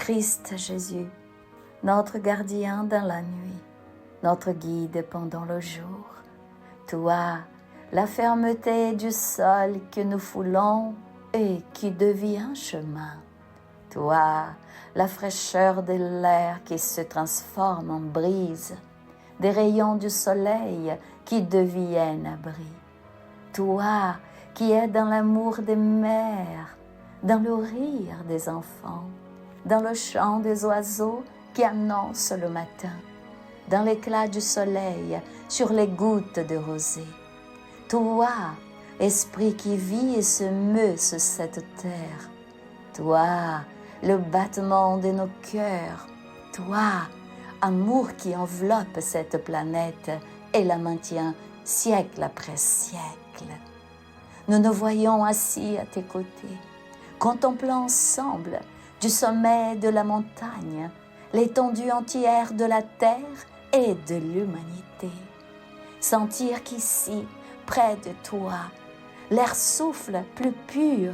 Christ Jésus, notre gardien dans la nuit, notre guide pendant le jour. Toi, la fermeté du sol que nous foulons et qui devient chemin. Toi, la fraîcheur de l'air qui se transforme en brise, des rayons du soleil qui deviennent abri. Toi, qui es dans l'amour des mères, dans le rire des enfants, dans le chant des oiseaux qui annoncent le matin, dans l'éclat du soleil sur les gouttes de rosée. Toi, esprit qui vit et se meut sur cette terre. Toi, le battement de nos cœurs. Toi, amour qui enveloppe cette planète et la maintient siècle après siècle. Nous nous voyons assis à tes côtés, contemplant ensemble du sommet de la montagne l'étendue entière de la terre et de l'humanité. Sentir qu'ici, près de toi, l'air souffle plus pur,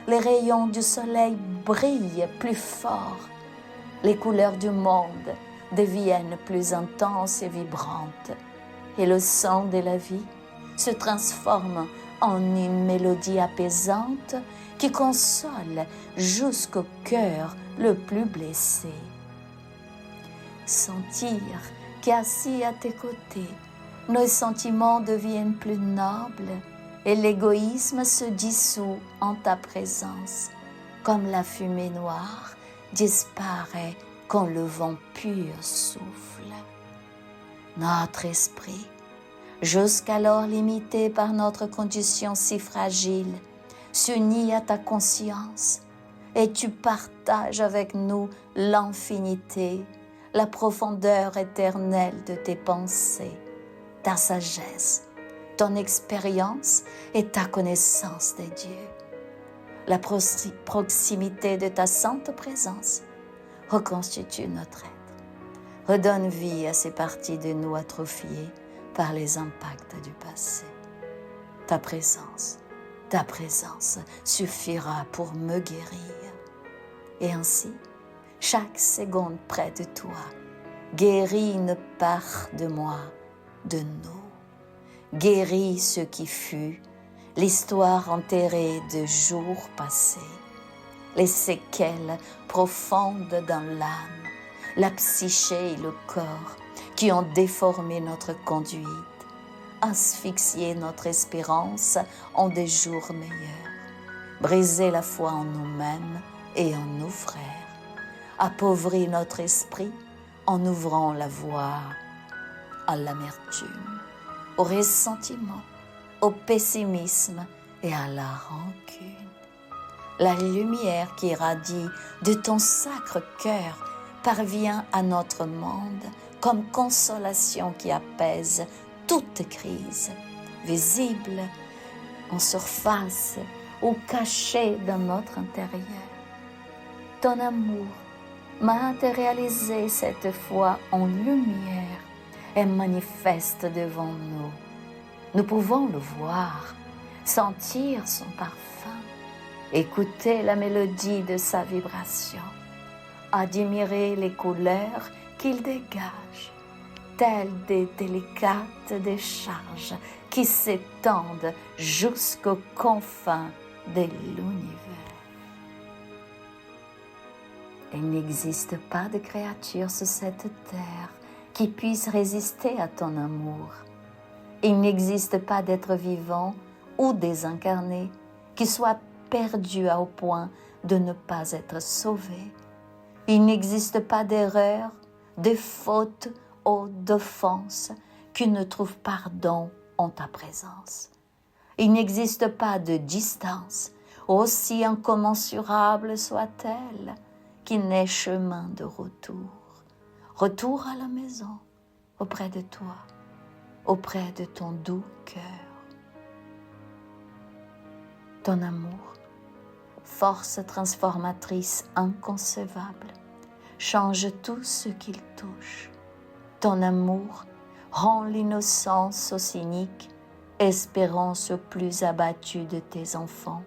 les rayons du soleil brillent plus fort, les couleurs du monde deviennent plus intenses et vibrantes, et le son de la vie se transforme en une mélodie apaisante qui console jusqu'au cœur le plus blessé. Sentir qu'assis à tes côtés, nos sentiments deviennent plus nobles et l'égoïsme se dissout en ta présence, comme la fumée noire disparaît quand le vent pur souffle. Notre esprit, jusqu'alors limité par notre condition si fragile, s'unit à ta conscience et tu partages avec nous l'infinité, la profondeur éternelle de tes pensées, ta sagesse, ton expérience et ta connaissance des dieux. La proximité de ta sainte présence reconstitue notre être, redonne vie à ces parties de nous atrophiées par les impacts du passé. Ta présence suffira pour me guérir. Et ainsi, chaque seconde près de toi guérit une part de moi, de nous. Guéris ce qui fut, l'histoire enterrée de jours passés, les séquelles profondes dans l'âme, la psyché et le corps qui ont déformé notre conduite, asphyxié notre espérance en des jours meilleurs, brisé la foi en nous-mêmes et en nos frères, appauvri notre esprit en ouvrant la voie à l'amertume, au ressentiment, au pessimisme et à la rancune. La lumière qui irradie de ton sacre cœur parvient à notre monde comme consolation qui apaise toute crise, visible en surface ou cachée dans notre intérieur. Ton amour matérialisé cette fois en lumière est manifeste devant nous. Nous pouvons le voir, sentir son parfum, écouter la mélodie de sa vibration, admirer les couleurs qu'il dégage, telles des délicates décharges qui s'étendent jusqu'aux confins de l'univers. Il n'existe pas de créature sur cette terre qui puisse résister à ton amour. Il n'existe pas d'être vivant ou désincarné qui soit perdu au point de ne pas être sauvé. Il n'existe pas d'erreur, de faute ou d'offense qui ne trouve pardon en ta présence. Il n'existe pas de distance, aussi incommensurable soit-elle, qui n'ait chemin de retour. Retour à la maison, auprès de toi, auprès de ton doux cœur. Ton amour, force transformatrice inconcevable, change tout ce qu'il touche. Ton amour rend l'innocence au cynique, espérance au plus abattu de tes enfants,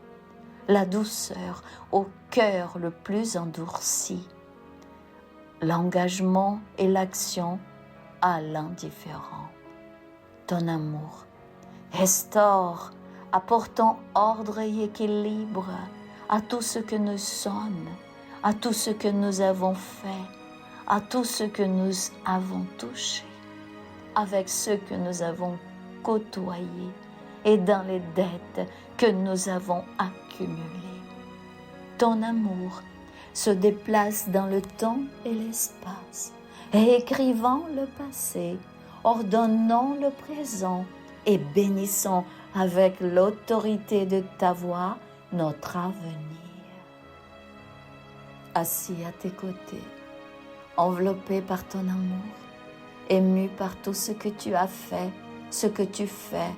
la douceur au cœur le plus endurci, l'engagement et l'action à l'indifférent. Ton amour restaure, apportant ordre et équilibre à tout ce que nous sommes, à tout ce que nous avons fait, à tout ce que nous avons touché, avec ceux que nous avons côtoyés et dans les dettes que nous avons accumulées. Ton amour se déplace dans le temps et l'espace, réécrivant le passé, ordonnant le présent et bénissant avec l'autorité de ta voix notre avenir. Assis à tes côtés, enveloppé par ton amour, ému par tout ce que tu as fait, ce que tu fais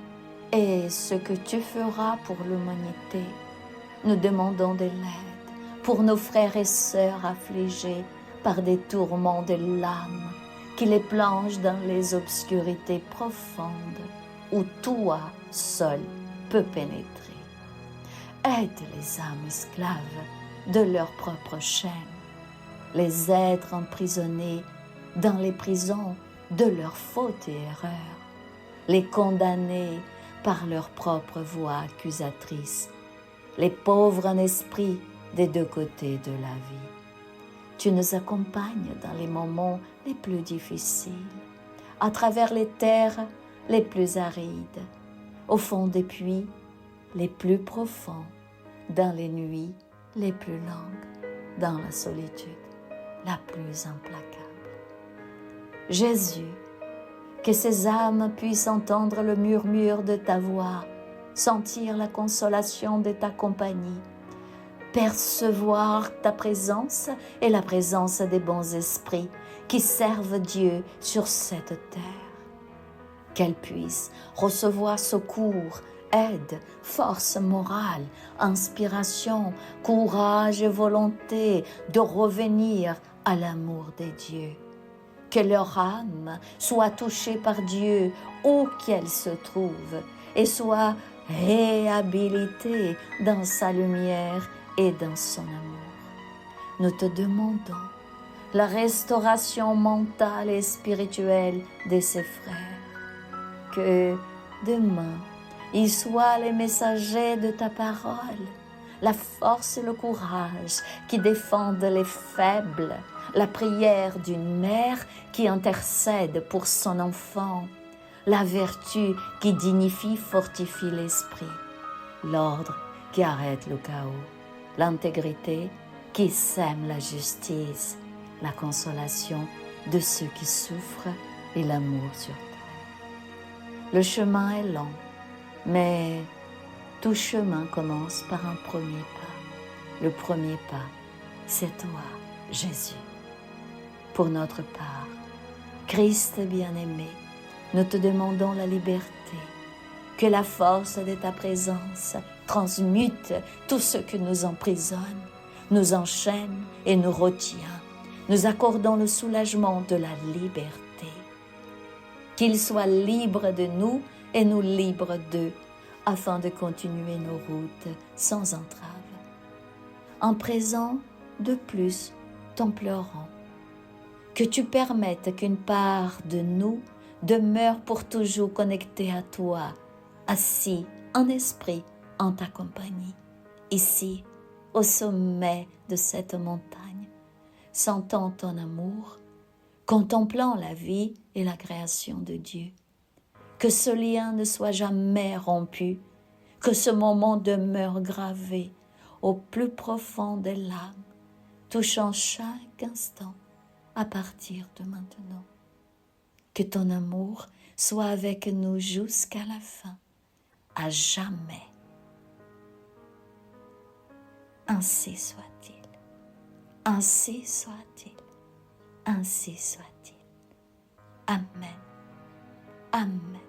et ce que tu feras pour l'humanité, nous demandons de l'aide pour nos frères et sœurs affligés par des tourments de l'âme qui les plongent dans les obscurités profondes où toi seul peux pénétrer. Aide les âmes esclaves de leurs propres chaînes, les êtres emprisonnés dans les prisons de leurs fautes et erreurs, les condamnés par leurs propres voix accusatrices, les pauvres en esprit des deux côtés de la vie. Tu nous accompagnes dans les moments les plus difficiles, à travers les terres les plus arides, au fond des puits les plus profonds, dans les nuits les plus longues, dans la solitude la plus implacable. Jésus, que ces âmes puissent entendre le murmure de ta voix, sentir la consolation de ta compagnie, percevoir ta présence et la présence des bons esprits qui servent Dieu sur cette terre. Qu'elles puissent recevoir secours, aide, force morale, inspiration, courage et volonté de revenir à l'amour de Dieu. Que leur âme soit touchée par Dieu où qu'elle se trouve et soit réhabilitée dans sa lumière et dans son amour. Nous te demandons la restauration mentale et spirituelle de ses frères. Que demain, ils soient les messagers de ta parole, la force et le courage qui défendent les faibles, la prière d'une mère qui intercède pour son enfant, la vertu qui dignifie, fortifie l'esprit, l'ordre qui arrête le chaos, l'intégrité qui sème la justice, la consolation de ceux qui souffrent et l'amour sur terre. Le chemin est long, mais tout chemin commence par un premier pas. Le premier pas, c'est toi, Jésus. Pour notre part, Christ bien-aimé, nous te demandons la liberté, que la force de ta présence transmute tout ce qui nous emprisonne, nous enchaîne et nous retient. Nous accordons le soulagement de la liberté. Qu'ils soient libres de nous et nous libres d'eux, afin de continuer nos routes sans entrave. En présent, de plus, t'en pleurant. Que tu permettes qu'une part de nous demeure pour toujours connectée à toi, assis en esprit en ta compagnie, ici, au sommet de cette montagne, sentant ton amour, contemplant la vie et la création de Dieu. Que ce lien ne soit jamais rompu, que ce moment demeure gravé au plus profond des l'âme, touchant chaque instant à partir de maintenant. Que ton amour soit avec nous jusqu'à la fin, à jamais. Ainsi soit-il, ainsi soit-il, ainsi soit-il. Amen, amen.